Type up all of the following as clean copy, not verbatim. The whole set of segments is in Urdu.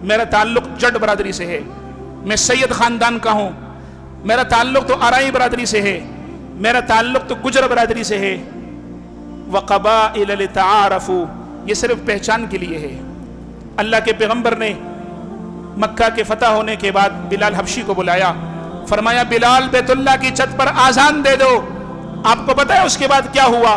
میرا تعلق جٹ برادری سے ہے، میں سید خاندان کا ہوں، میرا تعلق تو آرائی برادری سے ہے، میرا تعلق تو گجر برادری سے ہے۔ وَقَبَائِلَ لِتَعَارَفُوا، یہ صرف پہچان کے لیے ہے۔ اللہ کے پیغمبر نے مکہ کے فتح ہونے کے بعد بلال حبشی کو بلایا، فرمایا بلال بیت اللہ کی چھت پر آذان دے دو۔ آپ کو پتہ ہے اس کے بعد کیا ہوا؟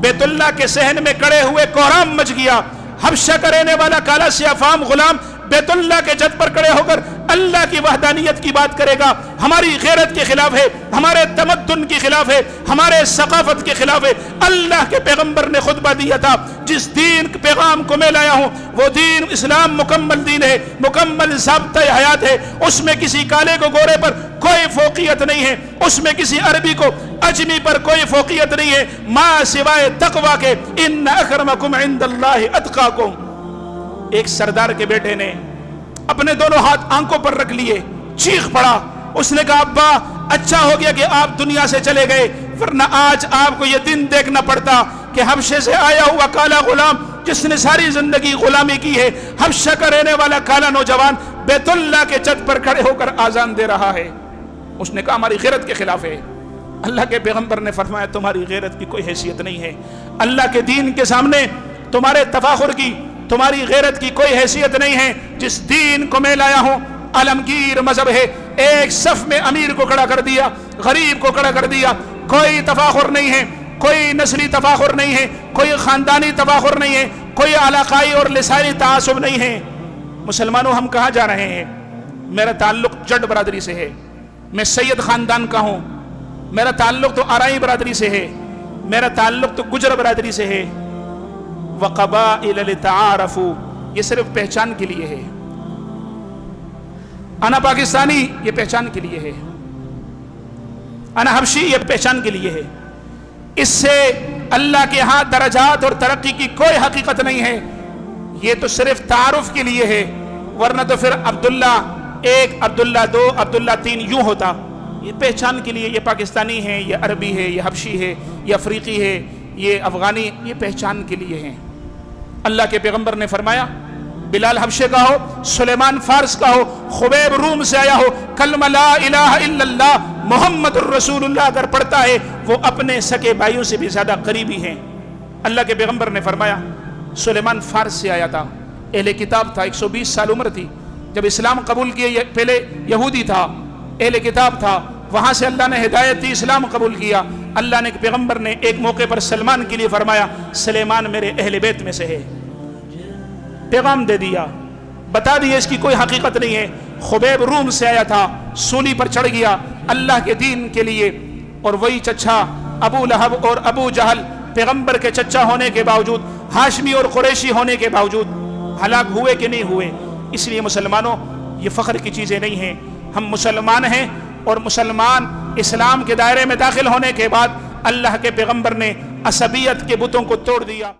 بیت اللہ کے صحن میں کڑے ہوئے کوہرام مچ گیا۔ حبشہ کا رہنے والا کالا سیاہ فام غلام بیت اللہ کے چھت پر کڑے ہو کر اللہ کی وحدانیت کی بات کرے گا، ہماری غیرت کے خلاف ہے، ہمارے تمدن کے خلاف ہے، ہمارے ثقافت کے خلاف ہے۔ اللہ کے پیغمبر نے خطبہ دیا تھا، جس دین کے پیغام کو میں لایا ہوں وہ دین اسلام مکمل دین ہے، مکمل ضابطۂ حیات ہے، اس میں کسی کالے کو گورے پر کوئی فوقیت نہیں ہے، اس میں کسی عربی کو اجمی پر کوئی فوقیت نہیں ہے، ماں سوائے تقوی کے ان اکرمکم عند اللہ اتقاکم۔ ایک سردار کے بیٹے نے اپنے دونوں ہاتھ آنکھوں پر رکھ لیے، چیخ پڑا، اس نے کہا ابا اچھا ہو گیا کہ آپ دنیا سے چلے گئے، ورنہ آج آپ کو یہ دن دیکھنا پڑتا کہ حبشے سے آیا ہوا کالا غلام جس نے ساری زندگی غلامی کی ہے، حبشہ کا رہنے والا کالا نوجوان بیت اللہ کے چھت پر کھڑے ہو کر آذان دے رہا ہے۔ اس نے کہا ہماری غیرت کے خلاف ہے۔ اللہ کے پیغمبر نے فرمایا تمہاری غیرت کی کوئی حیثیت نہیں ہے، اللہ کے دین کے سامنے تمہارے تفاخر کی، تمہاری غیرت کی کوئی حیثیت نہیں ہے۔ جس دین کو میں لایا ہوں عالمگیر مذہب ہے، ایک صف میں امیر کو کھڑا کر دیا، غریب کو کھڑا کر دیا، کوئی تفاخر نہیں ہے، کوئی نسلی تفاخر نہیں ہے، کوئی خاندانی تفاخر نہیں ہے، کوئی علاقائی اور لسانی تعصب نہیں ہے۔ مسلمانوں ہم کہاں جا رہے ہیں؟ میرا تعلق جٹ برادری سے ہے، میں سید خاندان کا ہوں، میرا تعلق تو آرائی برادری سے ہے، میرا تعلق تو گجر برادری سے ہے۔ وَقَبَائِلَ لِتَعَارَفُوا، یہ صرف پہچان کے لیے ہے۔ انا پاکستانی یہ پہچان کے لیے ہے، انا حبشی یہ پہچان کے لیے ہے۔ اس سے اللہ کے ہاں درجات اور ترقی کی کوئی حقیقت نہیں ہے، یہ تو صرف تعارف کے لیے ہے، ورنہ تو پھر عبداللہ ایک، عبداللہ دو، عبداللہ تین یوں ہوتا۔ یہ پہچان کے لیے، یہ پاکستانی ہے، یہ عربی ہے، یہ حبشی ہے، یہ افریقی ہے، یہ افغانی، یہ پہچان کے لیے ہیں۔ اللہ کے پیغمبر نے فرمایا بلال حبشے کا ہو، سلیمان فارس کا ہو، خبیب روم سے آیا ہو، کلمہ لا الہ الا اللہ محمد الرسول اللہ اگر پڑھتا ہے وہ اپنے سکے بھائیوں سے بھی زیادہ قریبی ہیں۔ اللہ کے پیغمبر نے فرمایا سلیمان فارس سے آیا تھا، اہل کتاب تھا، 120 سال عمر تھی جب اسلام قبول کیے، پہلے یہودی تھا، اہل کتاب تھا، وہاں سے اللہ نے ہدایت دی، اسلام قبول کیا۔ اللہ نے پیغمبر نے ایک موقع پر سلمان کے لیے فرمایا سلیمان میرے اہل بیت میں سے ہے، پیغام دے دیا، بتا دیا اس کی کوئی حقیقت نہیں ہے۔ خبیب روم سے آیا تھا، سولی پر چڑھ گیا اللہ کے دین کے لیے، اور وہی چچا ابو لہب اور ابو جہل پیغمبر کے چچا ہونے کے باوجود، ہاشمی اور قریشی ہونے کے باوجود ہلاک ہوئے کہ نہیں ہوئے؟ اس لیے مسلمانوں یہ فخر کی چیزیں نہیں ہیں، ہم مسلمان ہیں، اور مسلمان اسلام کے دائرے میں داخل ہونے کے بعد اللہ کے پیغمبر نے عصبیت کے بتوں کو توڑ دیا۔